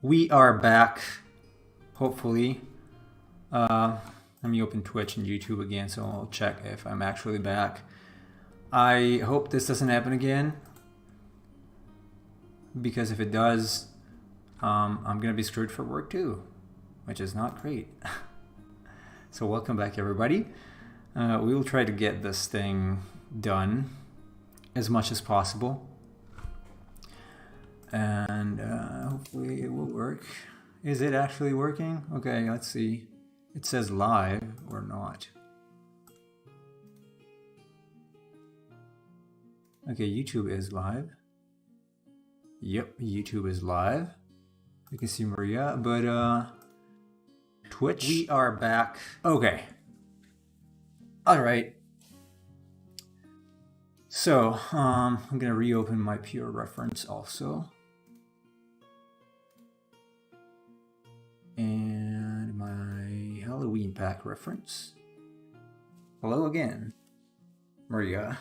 We are back, hopefully. Let me open Twitch and YouTube again so I'll check if I'm actually back. I hope this doesn't happen again, because if it does, I'm gonna be screwed for work too, which is not great. So welcome back, everybody. We will try to get this thing done as much as possible. And hopefully it will work. Is it actually working? Okay, let's see. It says live or not. Okay, YouTube is live. Yep, YouTube is live. You can see Maria, but Twitch, we are back. Okay. All right. So, I'm gonna reopen my pure reference also. And my Halloween pack reference. Hello again, Maria.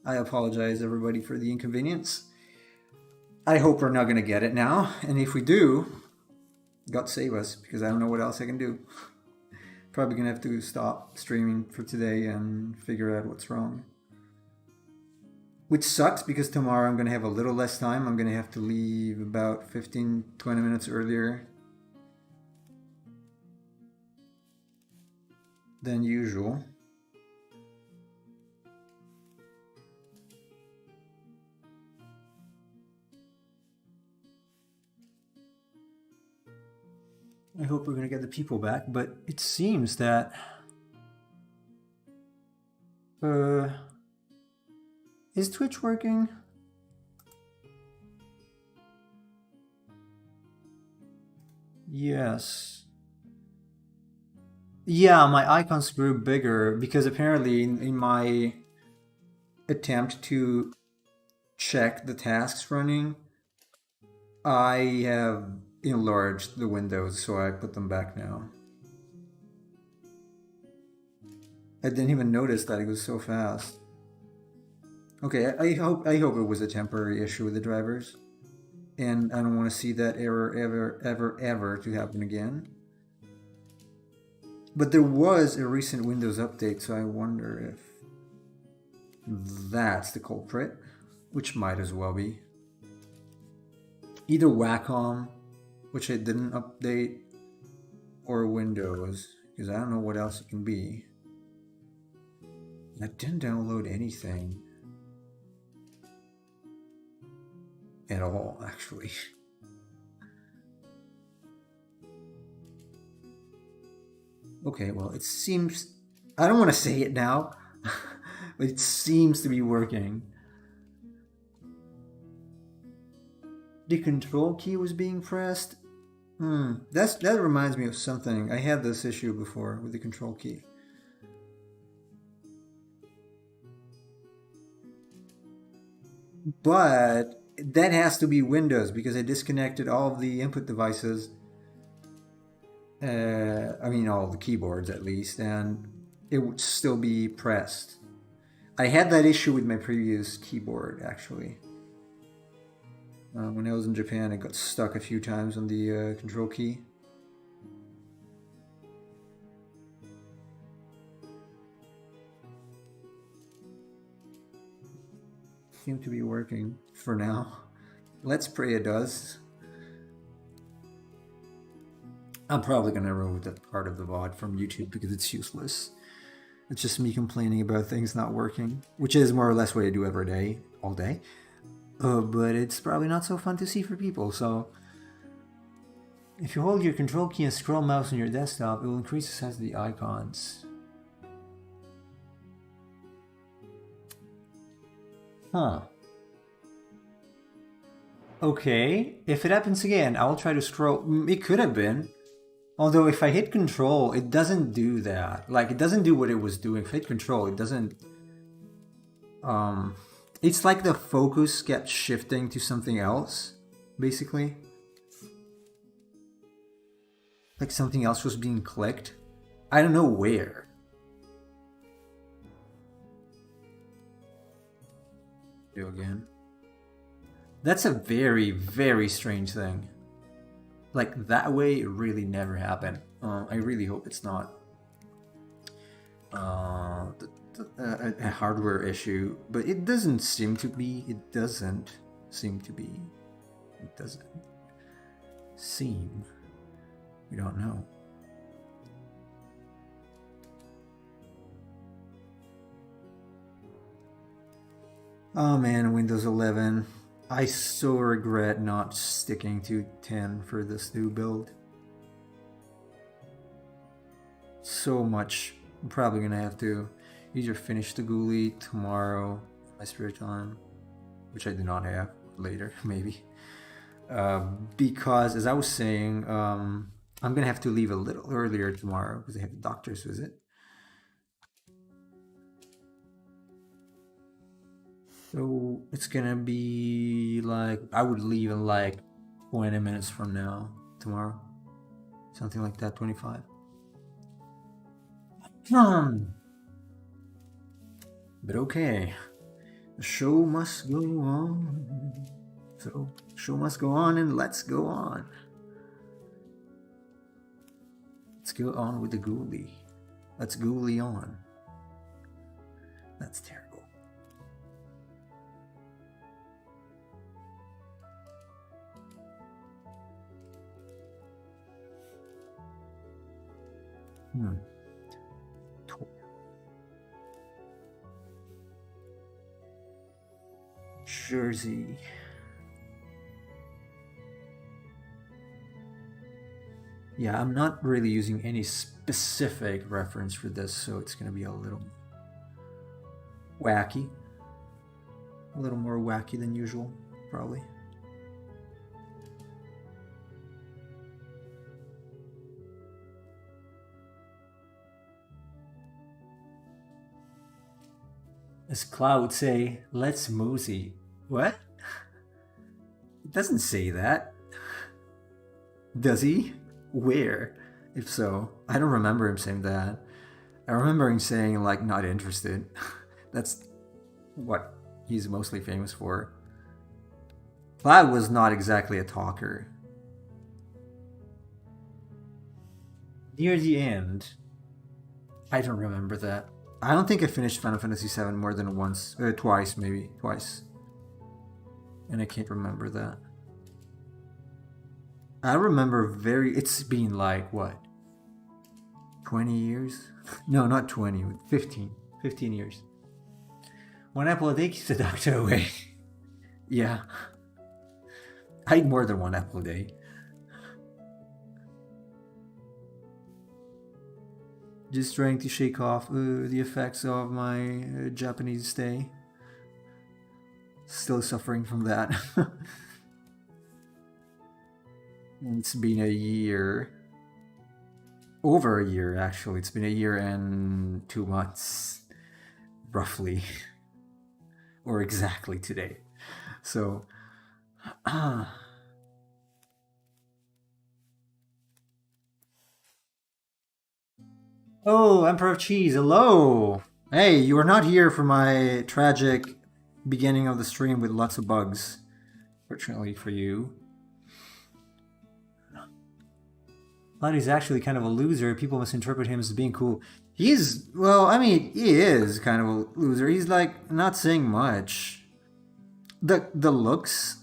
I apologize, everybody, for the inconvenience. I hope we're not going to get it now. And if we do, God save us, because I don't know what else I can do. Probably going to have to stop streaming for today and figure out what's wrong. Which sucks, because tomorrow I'm going to have a little less time. I'm going to have to leave about 15-20 minutes earlier than usual. I hope we're going to get the people back, but it seems that is Twitch working? Yes. Yeah, my icons grew bigger because apparently in my attempt to check the tasks running, I have enlarged the windows, so I put them back now. I didn't even notice that it was so fast. Okay, I hope it was a temporary issue with the drivers, and I don't want to see that error ever to happen again. But there was a recent Windows update, so I wonder if that's the culprit, which might as well be. Either Wacom, which I didn't update, or Windows, because I don't know what else it can be. I didn't download anything at all, actually. Okay, well, it seems... I don't want to say it now, but it seems to be working. The control key was being pressed. That reminds me of something. I had this issue before with the control key. But that has to be Windows, because I disconnected all of the input devices. I mean, all the keyboards at least, and it would still be pressed. I had that issue with my previous keyboard, actually. When I was in Japan, I got stuck a few times on the control key. Seems to be working for now. Let's pray it does. I'm probably going to remove that part of the VOD from YouTube because it's useless. It's just me complaining about things not working, which is more or less what I do every day, all day. But it's probably not so fun to see for people, so... If you hold your control key and scroll mouse on your desktop, it will increase the size of the icons. Huh. Okay, if it happens again, I will try to scroll... It could have been. Although if I hit control, it doesn't do that. Like, it doesn't do what it was doing. If I hit control, it doesn't... It's like the focus kept shifting to something else, basically. Like something else was being clicked. I don't know where. Do again. That's a very, very strange thing. like that way, it really never happened. I really hope it's not a hardware issue, but it doesn't seem to be. It doesn't seem to be. It doesn't seem. We don't know. Oh man, Windows 11. I so regret not sticking to 10 for this new build. So much. I'm probably gonna have to either finish the Ghoulie tomorrow in my spare time, which I do not have, later maybe. Because as I was saying, I'm gonna have to leave a little earlier tomorrow because I have a doctor's visit. So it's gonna be like, I would leave in like 20 minutes from now tomorrow, something like that, 25. But okay, the show must go on. So, show must go on, and let's go on. Let's go on with the Ghoulie. Let's Ghoulie on. That's terrible. Jersey. Yeah, I'm not really using any specific reference for this, so it's gonna be a little wacky. A little more wacky than usual, probably. As Cloud would say, let's mosey. What? It doesn't say that. Does he? Where? If so, I don't remember him saying that. I remember him saying, like, not interested. That's what he's mostly famous for. Cloud was not exactly a talker. Near the end, I don't remember that. I don't think I finished Final Fantasy VII more than once. Twice, maybe. Twice. And I can't remember that. I remember it's been like, what? 20 years? No, not 20. 15. 15 years. One apple a day keeps the doctor away. Yeah. I eat more than one apple a day. Just trying to shake off the effects of my Japanese stay. Still suffering from that. It's been a year. Over a year, actually. It's been a year and 2 months. Roughly. Or exactly today. So... Oh, Emperor of Cheese, hello! Hey, you are not here for my tragic beginning of the stream with lots of bugs. Fortunately for you. Lottie actually kind of a loser. People misinterpret him as being cool. He's, well, I mean, he is kind of a loser. He's like not saying much. The looks,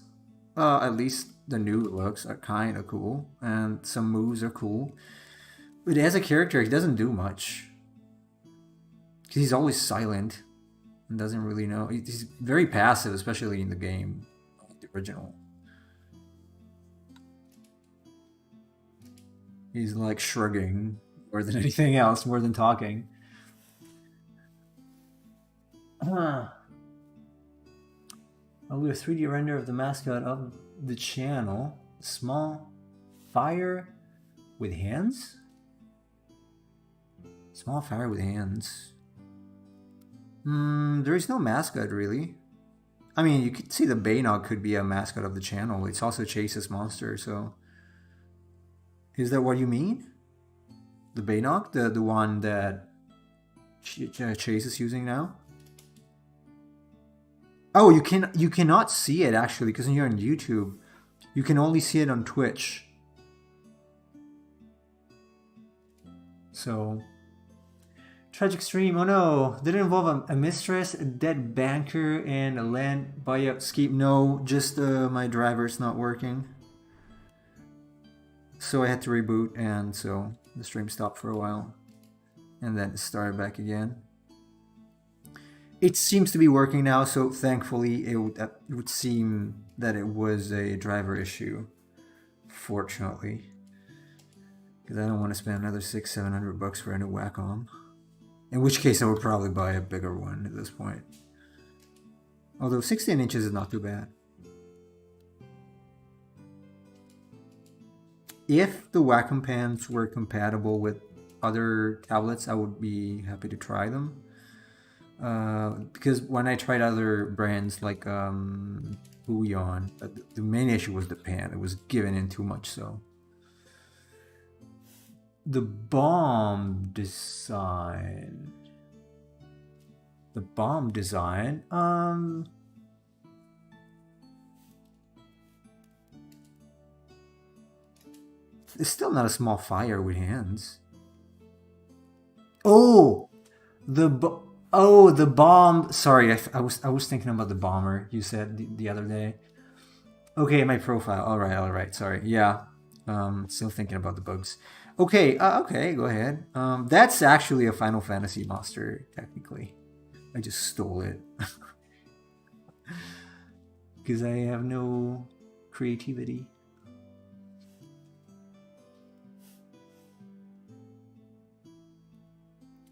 at least the new looks, are kind of cool, and some moves are cool. But as a character, he doesn't do much. Because he's always silent and doesn't really know. He's very passive, especially in the game, the original. He's like shrugging more than anything else, more than talking. I'll do a 3D render of the mascot of the channel. Small fire with hands? Small fire with hands. There is no mascot really. I mean, you could see the Baynog could be a mascot of the channel. It's also Chase's monster, so... Is that what you mean? The Baynog? The one that Chase is using now? Oh, you cannot see it actually, because you're on YouTube. You can only see it on Twitch. So, tragic stream. Oh no, did it involve a mistress, a dead banker, and a land buyout scheme? No, just my driver's not working. So I had to reboot, and so the stream stopped for a while, and then it started back again. It seems to be working now, so thankfully it would seem that it was a driver issue. Fortunately, because I don't want to spend another $600-700 for a new Wacom. In which case, I would probably buy a bigger one at this point. Although 16 inches is not too bad. If the Wacom pans were compatible with other tablets, I would be happy to try them. Because when I tried other brands like Bouillon, the main issue was the pan. It was giving in too much, so. The bomb design. It's still not a small fire with hands. Oh, the bomb. Sorry, I was thinking about the bomber you said the other day. Okay, my profile. All right. Sorry. Yeah. Still thinking about the bugs. Okay. Okay. Go ahead. That's actually a Final Fantasy monster, technically. I just stole it because I have no creativity.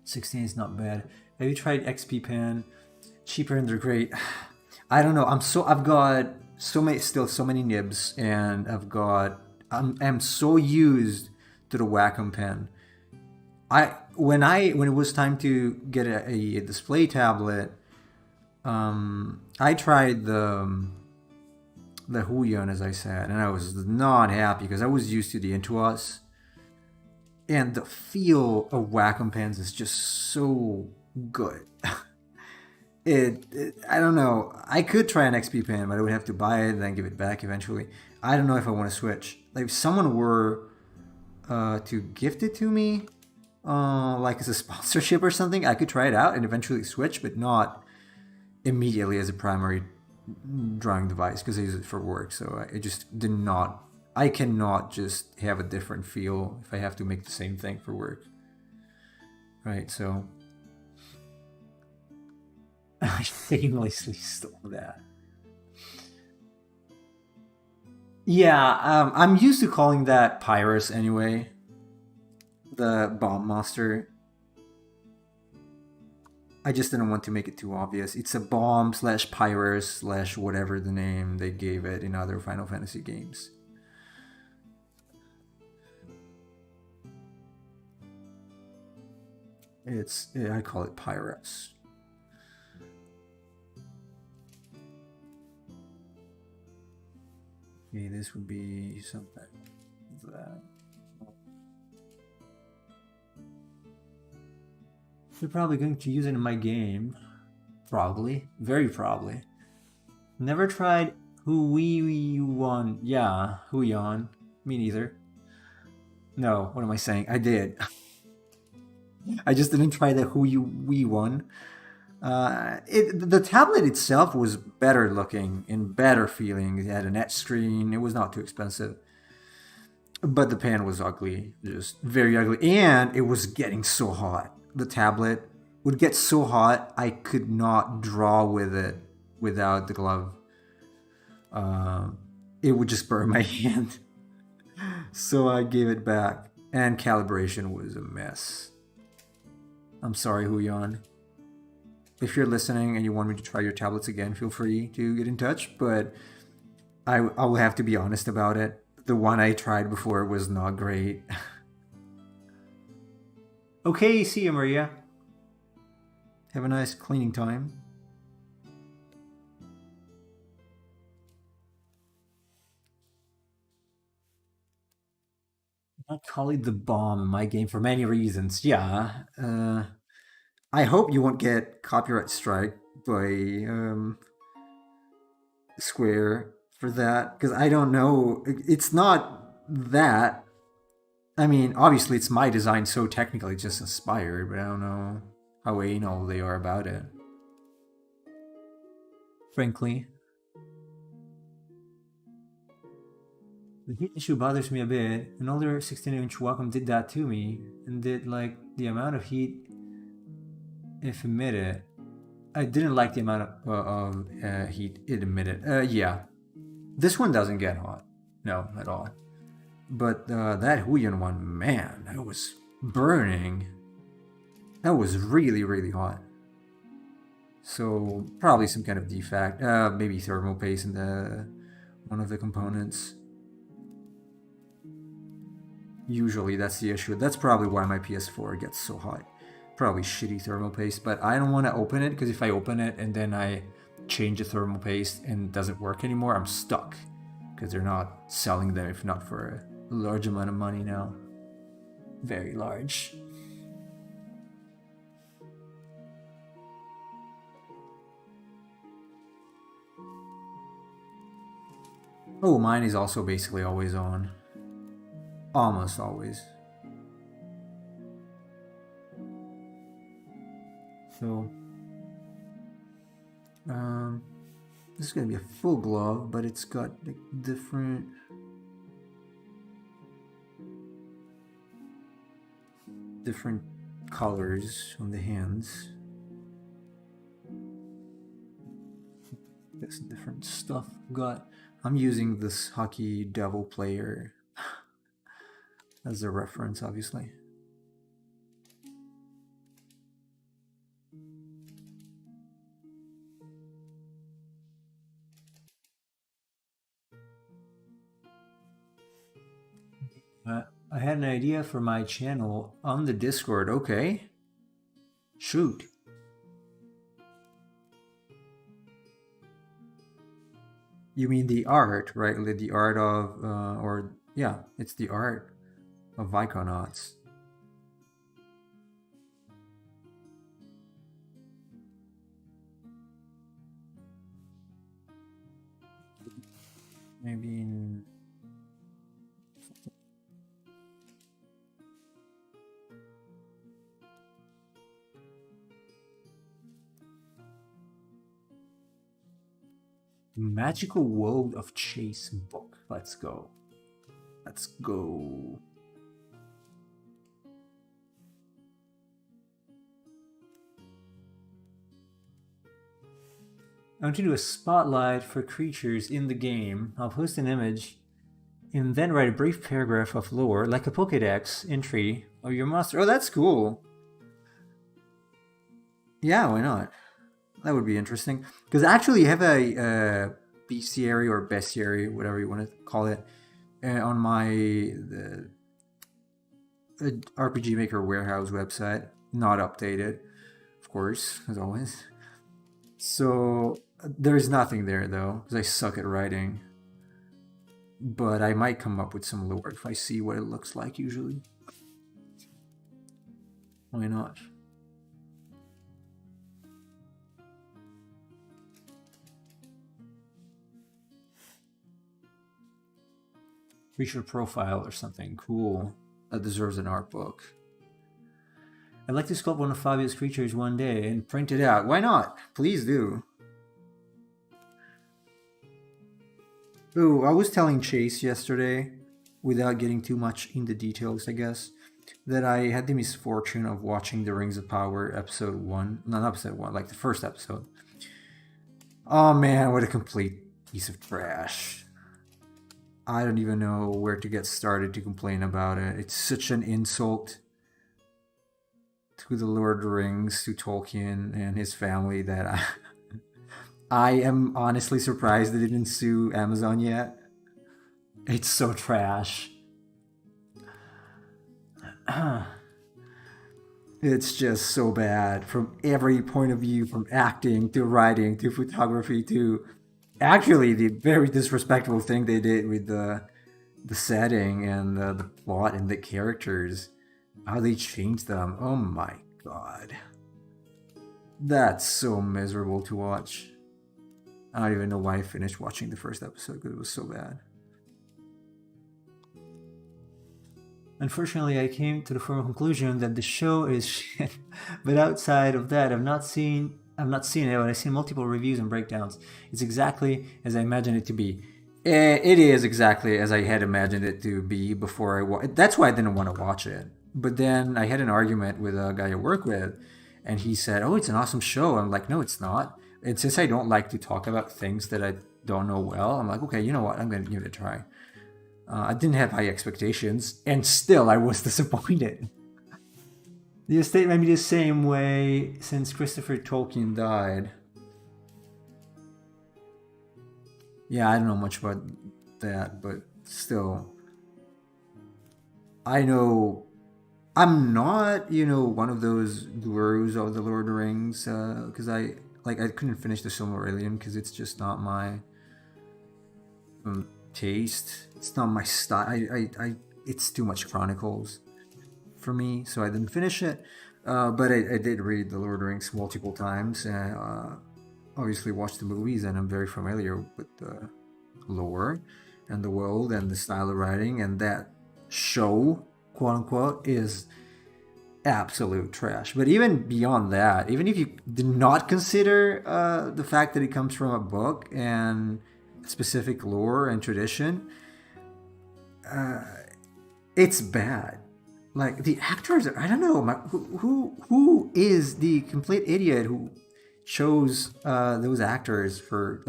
$16 is not bad. Have you tried XP Pan? Cheaper and they're great. I don't know. I've got so many nibs, and I'm so used to the Wacom pen. When it was time to get a display tablet, I tried the Huion, as I said, and I was not happy because I was used to the Intuos. And the feel of Wacom pens is just so good. I don't know. I could try an XP pen, but I would have to buy it and then give it back eventually. I don't know if I want to switch. Like if someone were to gift it to me, like as a sponsorship or something, I could try it out and eventually switch, but not immediately as a primary drawing device because I use it for work. So I just did not. I cannot just have a different feel if I have to make the same thing for work. Right, so I shamelessly stole that. Yeah, I'm used to calling that Pyrus anyway. The bomb monster. I just didn't want to make it too obvious. It's a bomb / Pyrus / whatever the name they gave it in other Final Fantasy games. I call it Pyrus. Okay, this would be something like that. They're probably going to use it in my game. Probably. Very probably. Never tried Huion. Yeah, Huion. Me neither. No, what am I saying? I did. I just didn't try the Wii one. The tablet itself was better looking and better feeling. It had an etch screen. It was not too expensive. But the pan was ugly, just very ugly. And it was getting so hot. The tablet would get so hot, I could not draw with it without the glove. It would just burn my hand. So I gave it back. And calibration was a mess. I'm sorry, Huion. If you're listening and you want me to try your tablets again, feel free to get in touch. But I will have to be honest about it. The one I tried before was not great. Okay, see you, Maria. Have a nice cleaning time. I call it the bomb in my game for many reasons. Yeah. I hope you won't get copyright strike by Square for that, because I don't know. It's not that. I mean, obviously it's my design, so technically it's just inspired, but I don't know how anal they are about it. Frankly, the heat issue bothers me a bit. An older 16-inch Wacom did that to me, and did like the amount of heat if emitted. I didn't like the amount of heat it emitted. Yeah, this one doesn't get hot. No, at all. But that Huion one, man, that was burning. That was really, really hot. So probably some kind of defect. Maybe thermal paste in the one of the components. Usually that's the issue. That's probably why my PS4 gets so hot. Probably shitty thermal paste, but I don't want to open it because if I open it and then I change the thermal paste and it doesn't work anymore, I'm stuck because they're not selling them if not for a large amount of money now. Very large. Oh, mine is also basically always on. Almost always. So, this is gonna be a full glove, but it's got like different colors on the hands. There's different stuff got. I'm using this hockey devil player as a reference, obviously. I had an idea for my channel on the Discord. Okay. Shoot. You mean the art, right? The art of, or yeah, it's the art of Viconauts. Maybe in Magical World of Chase book. Let's go. Let's go. I'm going to do a spotlight for creatures in the game. I'll post an image and then write a brief paragraph of lore, like a Pokedex entry of your monster. Oh, that's cool. Yeah, why not? That would be interesting. Because actually, you have a bestiary or bestiary, whatever you want to call it, on my RPG Maker Warehouse website. Not updated, of course, as always. So there's nothing there though, because I suck at writing. But I might come up with some lore if I see what it looks like usually. Why not? Creature profile or something cool that deserves an art book. I'd like to sculpt one of Fabio's creatures one day and print it out. Why not? Please do. Oh, I was telling Chase yesterday, without getting too much into details, I guess, that I had the misfortune of watching the Rings of Power episode 1. Not episode 1, like the first episode. Oh man, what a complete piece of trash. I don't even know where to get started to complain about it. It's such an insult to the Lord of the Rings, to Tolkien and his family that I am honestly surprised they didn't sue Amazon yet. It's so trash. It's just so bad from every point of view, from acting to writing to photography to actually the very disrespectful thing they did with the setting and the plot and the characters, how they changed them. Oh my god, that's so miserable to watch. I don't even know why I finished watching the first episode because it was so bad. Unfortunately, I came to the formal conclusion that the show is shit. But outside of that, I've not seen it, but I've seen multiple reviews and breakdowns. It's exactly as I imagined it to be. It is exactly as I had imagined it to be before that's why I didn't want to watch it. But then I had an argument with a guy I work with, and he said, "Oh, it's an awesome show." I'm like, "No, it's not." And since I don't like to talk about things that I don't know well, I'm like, "Okay, you know what? I'm going to give it a try." I didn't have high expectations, and still I was disappointed. The estate might be the same way since Christopher Tolkien died. Yeah, I don't know much about that, but still. I know I'm not, one of those gurus of the Lord of the Rings, because I couldn't finish the Silmarillion because it's just not my taste. It's not my style. It's too much chronicles for me, so I didn't finish it. But I did read the Lord of the Rings multiple times, and obviously watched the movies, and I'm very familiar with the lore and the world and the style of writing, and that show, quote unquote, is absolute trash. But even beyond that, even if you did not consider the fact that it comes from a book and specific lore and tradition, it's bad. Like the actors, I don't know who is the complete idiot who chose those actors for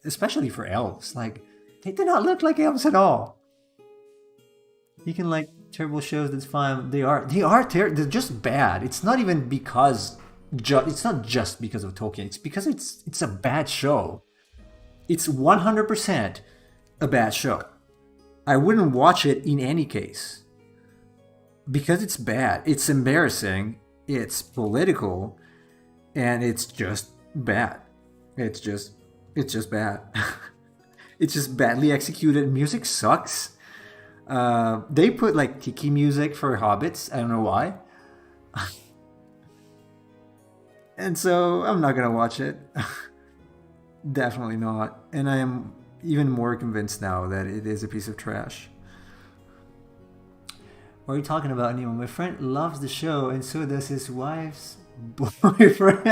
especially for elves. Like they do not look like elves at all. You can like terrible shows, that's fine. They are terrible. They're just bad. It's not even because it's not just because of Tolkien. It's because it's a bad show. It's 100% a bad show. I wouldn't watch it in any case because it's bad. It's embarrassing. It's political, and it's just bad. It's just bad. It's just badly executed. Music sucks. They put like tiki music for hobbits. I don't know why. And so I'm not gonna watch it. Definitely not. And I am even more convinced now that it is a piece of trash. What are you talking about, Nemo? My friend loves the show, and so does his wife's boyfriend.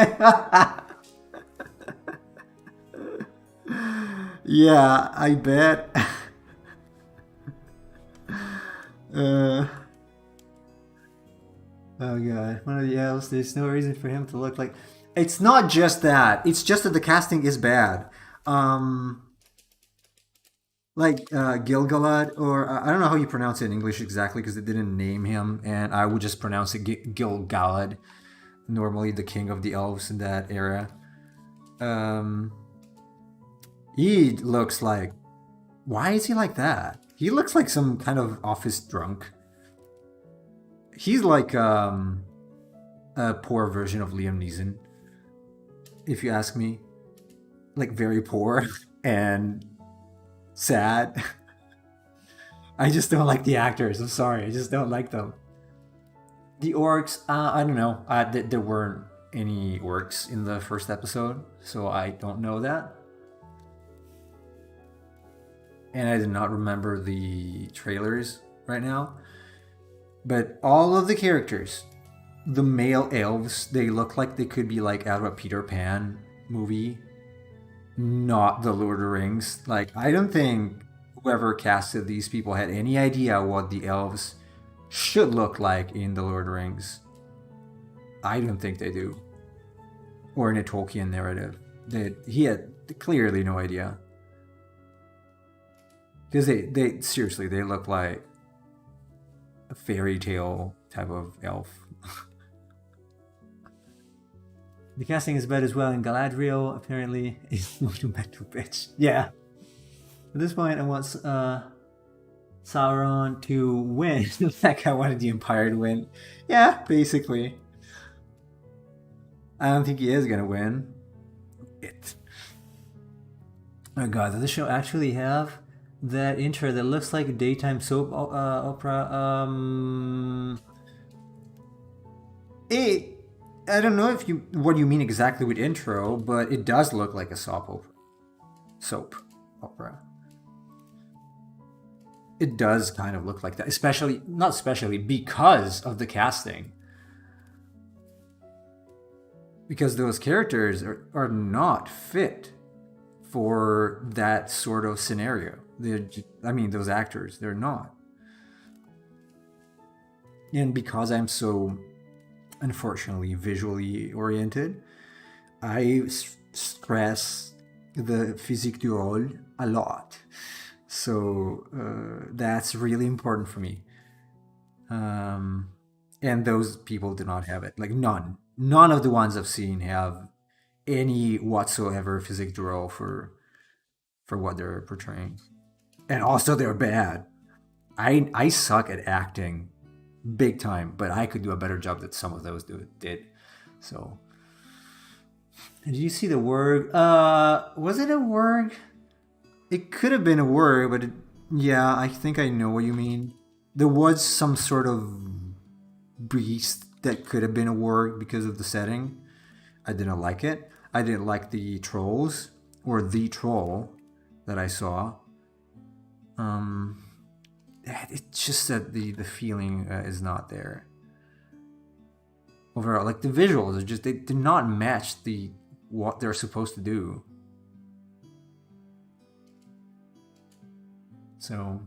Yeah, I bet. Oh god, one of the elves. There's no reason for him to look like. It's not just that. It's just that the casting is bad. Gilgalad, or I don't know how you pronounce it in English exactly because they didn't name him, and I would just pronounce it Gilgalad. Normally, the king of the elves in that era. He looks like. Why is he like that? He looks like some kind of office drunk. He's like a poor version of Liam Neeson, if you ask me. Like very poor and sad. I just don't like the actors. I'm sorry. I just don't like them. The orcs, I don't know. There weren't any orcs in the first episode, so I don't know that. And I did not remember the trailers right now. But all of the characters, the male elves, they look like they could be like out of a Peter Pan movie, not the Lord of the Rings. Like, I don't think whoever casted these people had any idea what the elves should look like in the Lord of the Rings. I don't think they do. Or in a Tolkien narrative. He had clearly no idea. Because they seriously, they look like a fairy tale type of elf. The casting is bad as well, and Galadriel apparently is not a mental bitch. Yeah. At this point, I want Sauron to win. Like I wanted the Empire to win. Yeah, basically. I don't think he is gonna win. Oh god, does the show actually have that intro that looks like a daytime soap opera? I don't know what you mean exactly with intro, but it does look like a soap opera. it does kind of look like that, especially not especially because of the casting. Because those characters are not fit for that sort of scenario. I mean, those actors, they're not. And because I'm so, unfortunately, visually oriented, I stress the physique du rôle a lot. So that's really important for me. And those people do not have it. Like none. None of the ones I've seen have any whatsoever physique du rôle for what they're portraying. And also they're bad. I suck at acting big time, but I could do a better job that some of those did. So did you see the word? Was it a word? It could have been a word, but yeah, I think I know what you mean. There was some sort of beast that could have been a word because of the setting. I didn't like it. I didn't like the trolls or the troll that I saw. It's just that the feeling is not there. Overall, like the visuals are just they did not match the what they're supposed to do. So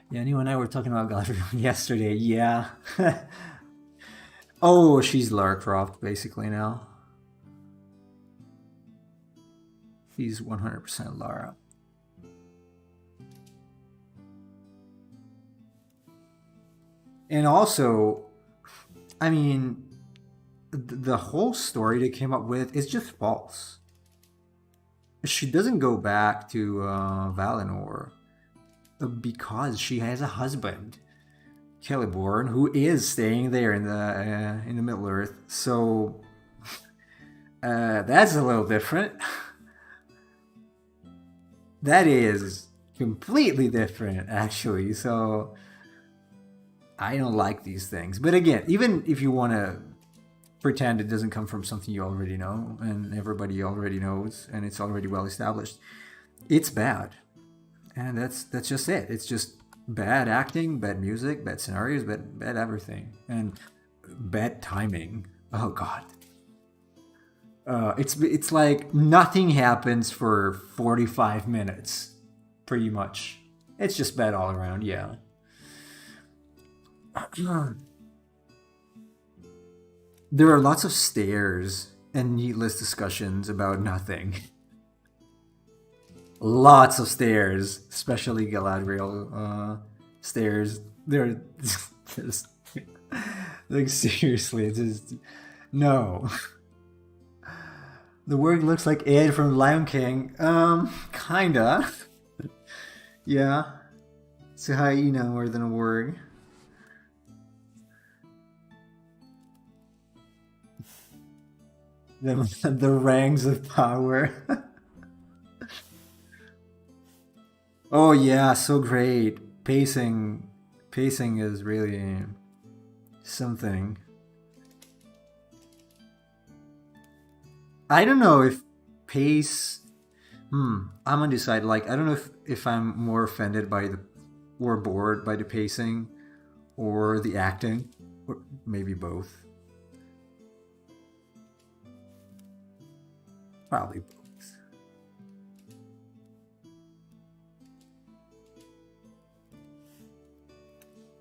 yeah, you and I were talking about Galadriel yesterday. Yeah. Oh, she's Lara Croft basically now. She's 100% Lara. And also, I mean, the whole story they came up with is just false. She doesn't go back to Valinor because she has a husband, Celeborn, who is staying there in the Middle Earth. So that's a little different. That is completely different, actually. So I don't like these things. But again, even if you want to pretend it doesn't come from something you already know and everybody already knows and it's already well established, it's bad. And that's just it. It's just bad acting, bad music, bad scenarios, bad everything, and bad timing. Oh god. It's like nothing happens for 45 minutes, pretty much. It's just bad all around, yeah. There are lots of stares and needless discussions about nothing. Lots of stares, especially Galadriel stares. They're just like seriously, it's just no. The word looks like Ed from Lion King. Kinda. Yeah. It's a hyena more than a word. The ranks of power. Oh yeah, so great. Pacing is really something. I don't know if pace. I'm undecided. Like I don't know if I'm more offended by the or bored by the pacing or the acting, or maybe both. Probably both.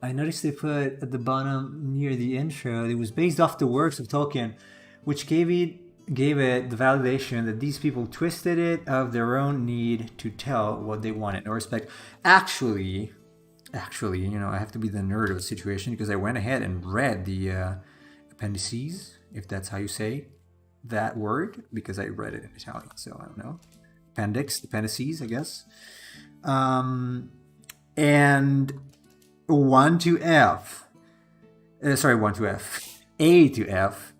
I noticed they put at the bottom near the intro, it was based off the works of Tolkien, which gave it the validation that these people twisted it of their own need to tell what they wanted. No respect. Actually, I have to be the nerd of the situation because I went ahead and read the appendices, if that's how you say that word, because I read it in Italian, so I don't know. Appendices, I guess. And 1 to F. Sorry, 1 to F. A to F.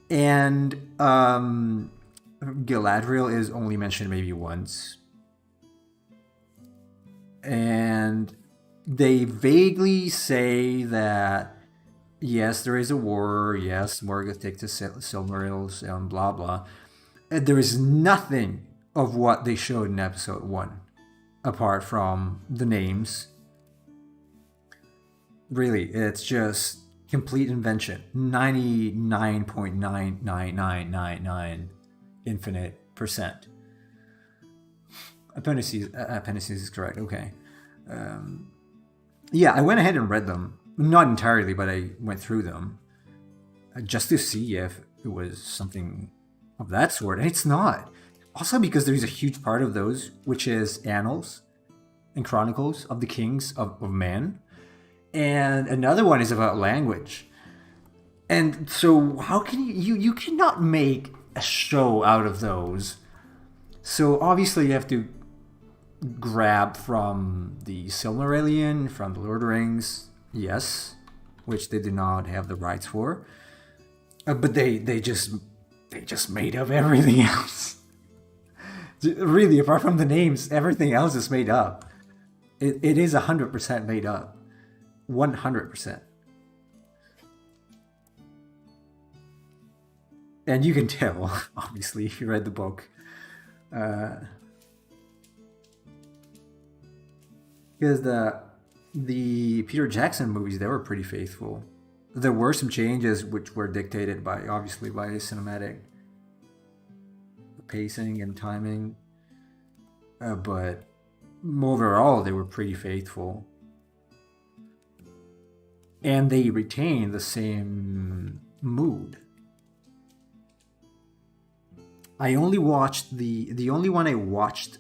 And Galadriel is only mentioned maybe once. And they vaguely say that, yes, there is a war. Yes, Morgoth takes the Silmarils and blah, blah. And there is nothing of what they showed in episode 1. apart from the names. Really, it's just complete invention. 99.99999 infinite percent. Appendices is correct. Okay. Yeah, I went ahead and read them. Not entirely, but I went through them just to see if it was something of that sort. And it's not. Also because there's a huge part of those, which is annals and chronicles of the kings of men. And another one is about language. And so how can you cannot make a show out of those. So obviously you have to grab from the Silmarillion, from the Lord of the Rings, yes, which they did not have the rights for. But they just made up everything else. Really, apart from the names, everything else is made up. It is 100% made up. 100%. And you can tell, obviously, if you read the book. Because the Peter Jackson movies, they were pretty faithful. There were some changes which were dictated by, obviously, by cinematic pacing and timing. But overall, they were pretty faithful. And they retained the same mood. I only watched the only one I watched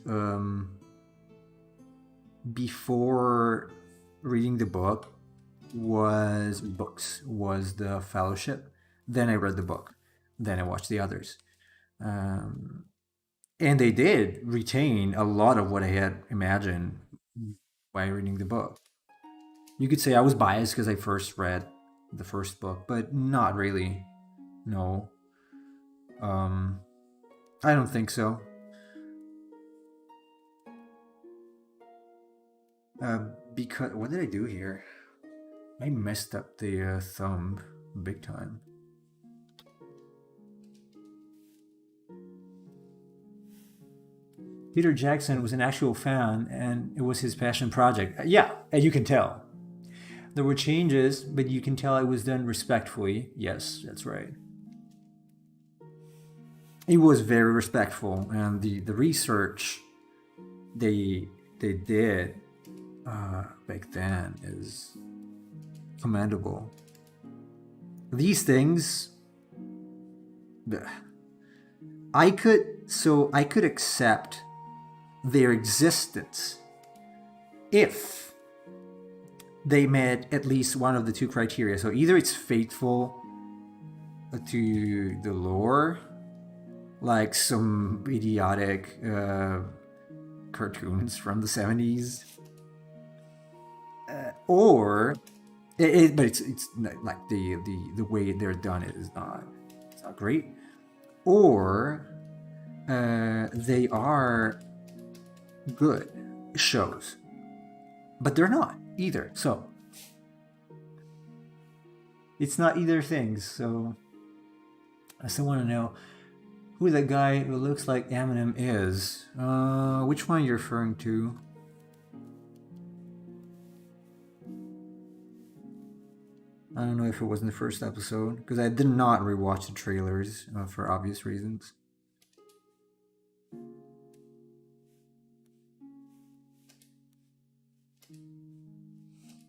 before reading the book was the Fellowship. Then I read the book. Then I watched the others. And they did retain a lot of what I had imagined by reading the book. You could say I was biased because I first read the first book, but not really. No. I don't think so. Because what did I do here? I messed up the thumb big time. Peter Jackson was an actual fan, and it was his passion project. Yeah, and you can tell. There were changes, but you can tell it was done respectfully. Yes, that's right. It was very respectful, and the research they did back then is commendable. These things, I could accept their existence if they met at least one of the two criteria. So either it's faithful to the lore, like some idiotic cartoons from the 70s, or but it's like the way they're done is not great, or they are good shows, but they're not either. So it's not either things. So I still want to know who that guy who looks like Eminem is. Which one you're referring to? I don't know if it was in the first episode, because I did not rewatch the trailers for obvious reasons.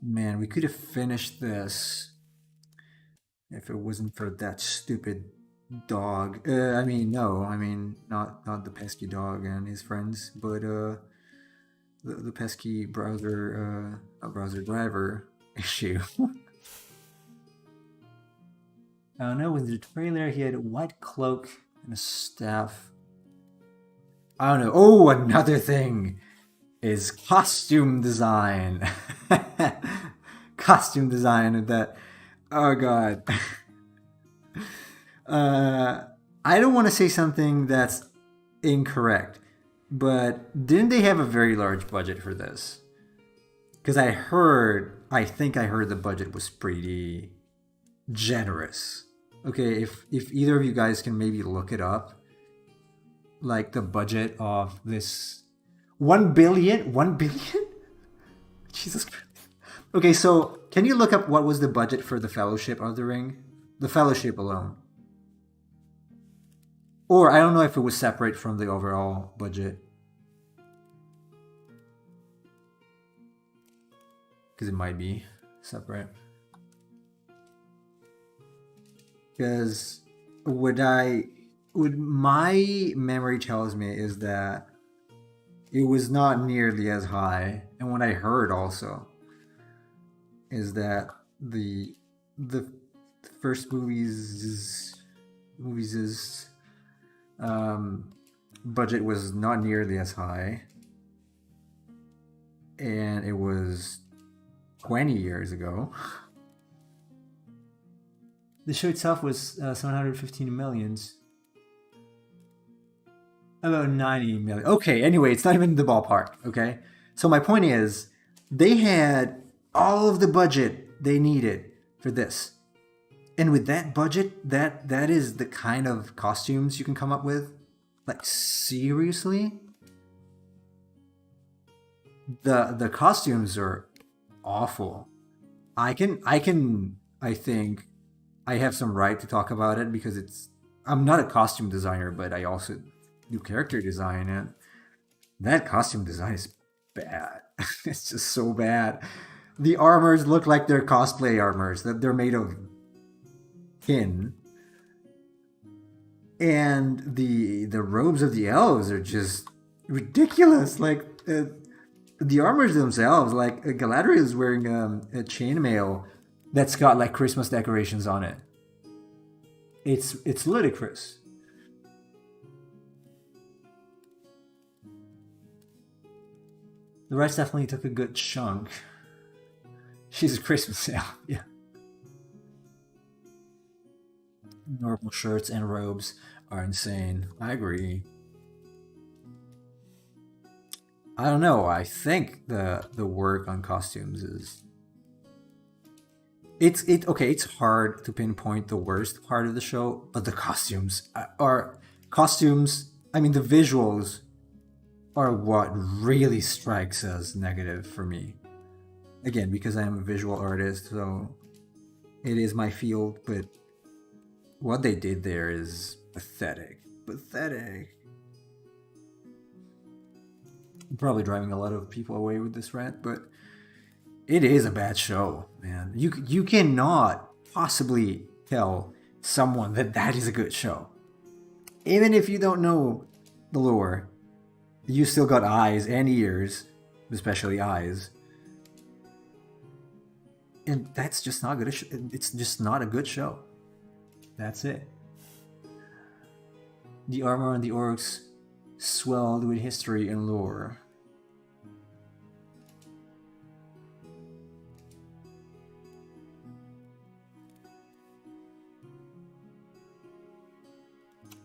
Man, we could have finished this if it wasn't for that stupid dog. I mean, not the pesky dog and his friends, but the pesky browser driver issue. I don't know, with the trailer he had a white cloak and a staff. I don't know. Oh, another thing is costume design. Costume design of that. Oh god. I don't want to say something that's incorrect, but didn't they have a very large budget for this? Because I think I heard the budget was pretty generous. Okay, if either of you guys can maybe look it up, like the budget of this, 1 billion? 1 billion? Jesus Christ. Okay, so can you look up what was the budget for the Fellowship of the Ring? The Fellowship alone. Or I don't know if it was separate from the overall budget. Because it might be separate. Because what my memory tells me is that it was not nearly as high. And what I heard also is that the first movies budget was not nearly as high, and it was 20 years ago. The show itself was 715 millions. About 90 million. Okay, anyway, it's not even in the ballpark, okay? So my point is, they had all of the budget they needed for this. And with that budget, that is the kind of costumes you can come up with? Like, seriously? The costumes are awful. I think I have some right to talk about it because I'm not a costume designer, but I also do character design, and that costume design is bad. It's just so bad. The armors look like they're cosplay armors, that they're made of tin. And the robes of the elves are just ridiculous. Like the armors themselves, like Galadriel is wearing a chainmail that's got like Christmas decorations on it. It's ludicrous. The rest definitely took a good chunk. She's a Christmas elf, yeah. Normal shirts and robes are insane. I agree. I don't know. I think the work on costumes is okay. It's hard to pinpoint the worst part of the show, but the costumes are costumes. I mean, the visuals are what really strikes as negative for me. Again, because I am a visual artist, so it is my field. But what they did there is pathetic. Pathetic. I'm probably driving a lot of people away with this rant, but it is a bad show, man. You cannot possibly tell someone that is a good show. Even if you don't know the lore, you still got eyes and ears, especially eyes. And that's just not good. It's just not a good show. That's it. The armor on the orcs swelled with history and lore.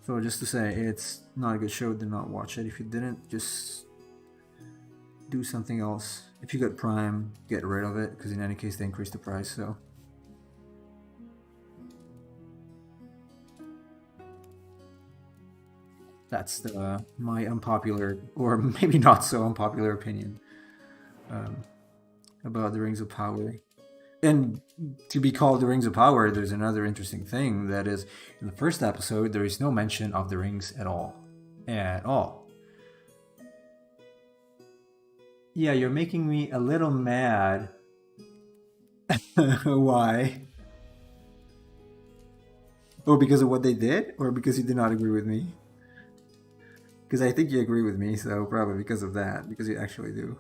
So just to say, it's not a good show. Do not watch it. If you didn't, just do something else. If you got Prime, get rid of it, because in any case they increased the price, so. That's my unpopular, or maybe not so unpopular opinion about the Rings of Power. And to be called the Rings of Power, there's another interesting thing, that is, in the first episode, there is no mention of the rings at all. At all. Yeah, you're making me a little mad. Why? Oh, because of what they did? Or because you did not agree with me? Because I think you agree with me, so probably because of that, because you actually do.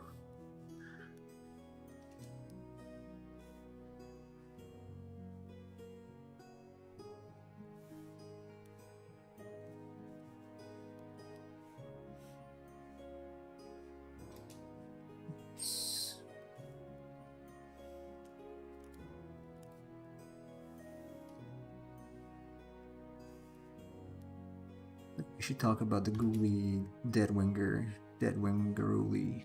We should talk about the Ghoulie Deadwing Ghoulie.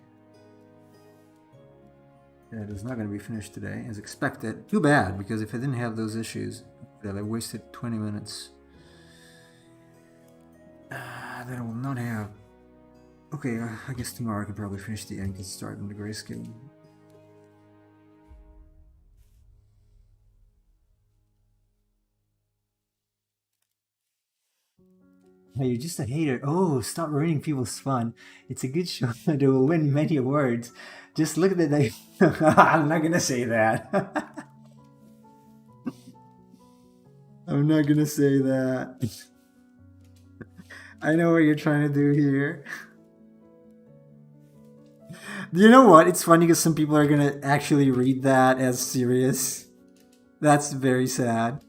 That is not going to be finished today, as expected. Too bad, because if I didn't have those issues, that I wasted 20 minutes. That I will not have Okay, I guess tomorrow I can probably finish the end and start on the grayscale. Hey, you're just a hater. Oh, stop ruining people's fun. It's a good show that will win many awards. Just look at the. I'm not gonna say that. I'm not gonna say that. I know what you're trying to do here. You know what? It's funny because some people are gonna actually read that as serious. That's very sad.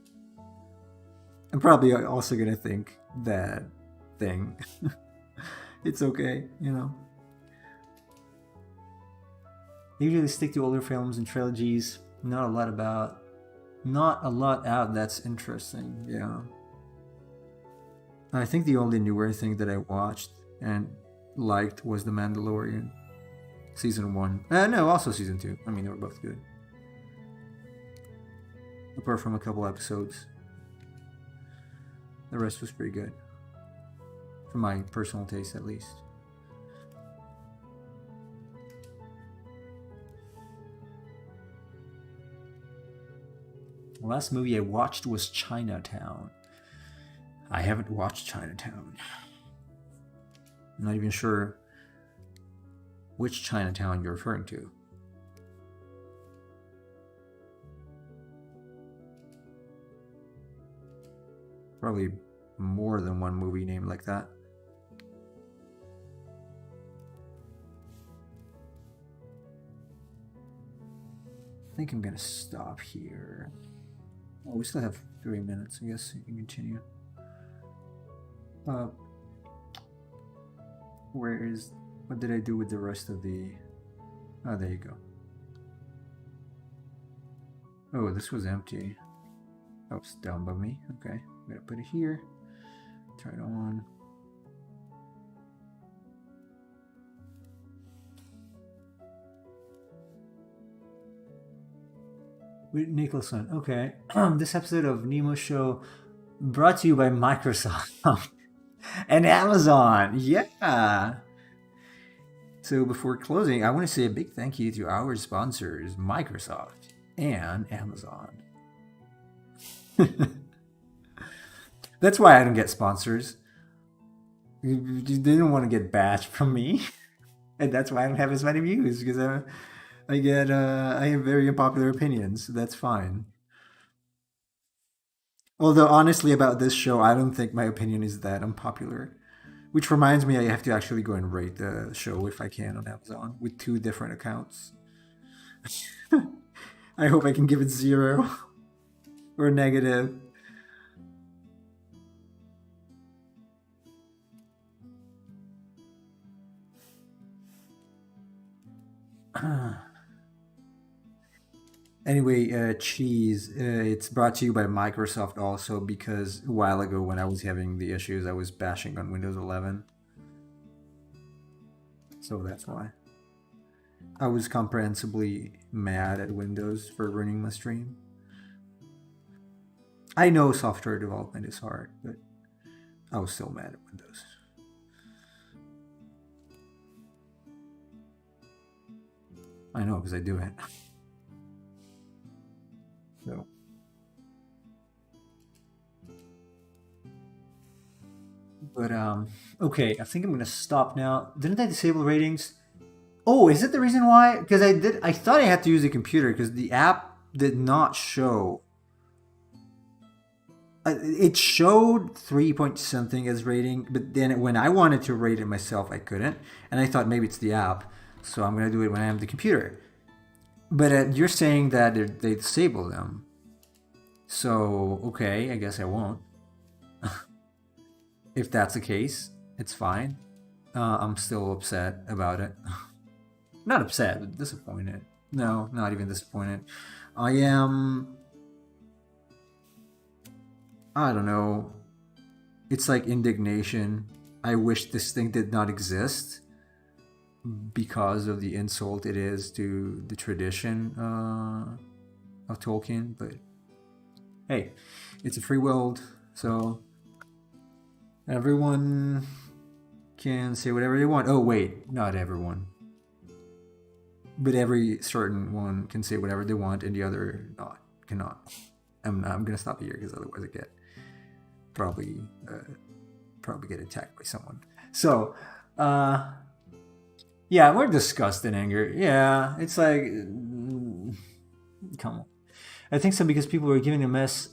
I'm probably also gonna think that thing. It's okay, you know. They usually stick to older films and trilogies. Not a lot out that's interesting. Yeah. I think the only newer thing that I watched and liked was The Mandalorian, season 1. No, also season 2. I mean, they were both good, apart from a couple episodes. The rest was pretty good, for my personal taste at least. The last movie I watched was Chinatown. I haven't watched Chinatown. I'm not even sure which Chinatown you're referring to. Probably more than one movie named like that. I think I'm gonna stop here. Oh, we still have 3 minutes. I guess you can continue. What did I do with the rest of the... Oh, there you go. Oh, this was empty. Oh, it's down by me. Okay, I'm gonna put it here. Turn it on. With Nicholson. Okay. This episode of Nemo Show brought to you by Microsoft and Amazon. Yeah. So before closing, I want to say a big thank you to our sponsors, Microsoft and Amazon. That's why I don't get sponsors. They don't want to get bashed from me. And that's why I don't have as many views, because I have very unpopular opinions. That's fine. Although honestly, about this show, I don't think my opinion is that unpopular. Which reminds me, I have to actually go and rate the show if I can on Amazon with 2 different accounts. I hope I can give it 0 or negative. Anyway, Cheese, it's brought to you by Microsoft also, because a while ago when I was having the issues, I was bashing on Windows 11. So that's why. I was comprehensively mad at Windows for ruining my stream. I know software development is hard, but I was still mad at Windows. I know, because I do it. So. But, okay, I think I'm gonna stop now. Didn't I disable ratings? Oh, is it the reason why? Because I thought I had to use a computer, because the app did not show. It showed 3 point something as rating, but then when I wanted to rate it myself, I couldn't. And I thought maybe it's the app, so I'm gonna do it when I have the computer. But you're saying that they disable them. So, okay, I guess I won't. If that's the case, it's fine. I'm still upset about it. Not upset, but disappointed. No, not even disappointed. I am... I don't know. It's like indignation. I wish this thing did not exist because of the insult it is to the tradition of Tolkien. But hey, it's a free world, so everyone can say whatever they want. Oh, wait, not everyone. But every certain one can say whatever they want and the other cannot. I'm going to stop here because otherwise I get probably get attacked by someone. So, yeah, we're disgust and anger. Yeah, it's like, come on. I think so because people were giving a mass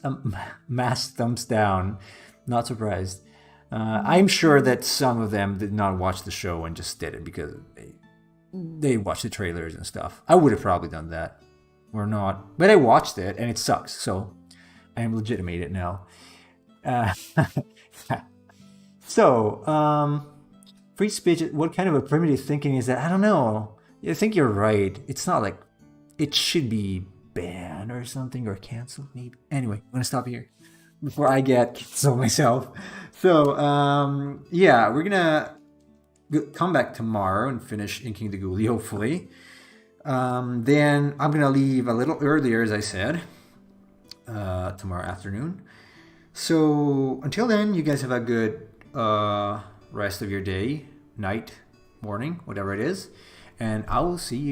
thumbs down. Not surprised. I'm sure that some of them did not watch the show and just did it because they watched the trailers and stuff. I would have probably done that or not, but I watched it and it sucks. So I am legitimated now. So, free speech, what kind of a primitive thinking is that? I don't know. I think you're right. It's not like it should be banned or something or canceled maybe. Anyway, I'm going to stop here before I get canceled myself. So, yeah, we're going to come back tomorrow and finish inking the Ghoulie, hopefully. Then I'm going to leave a little earlier, as I said, tomorrow afternoon. So until then, you guys have a good rest of your day, night, morning, whatever it is. And I will see you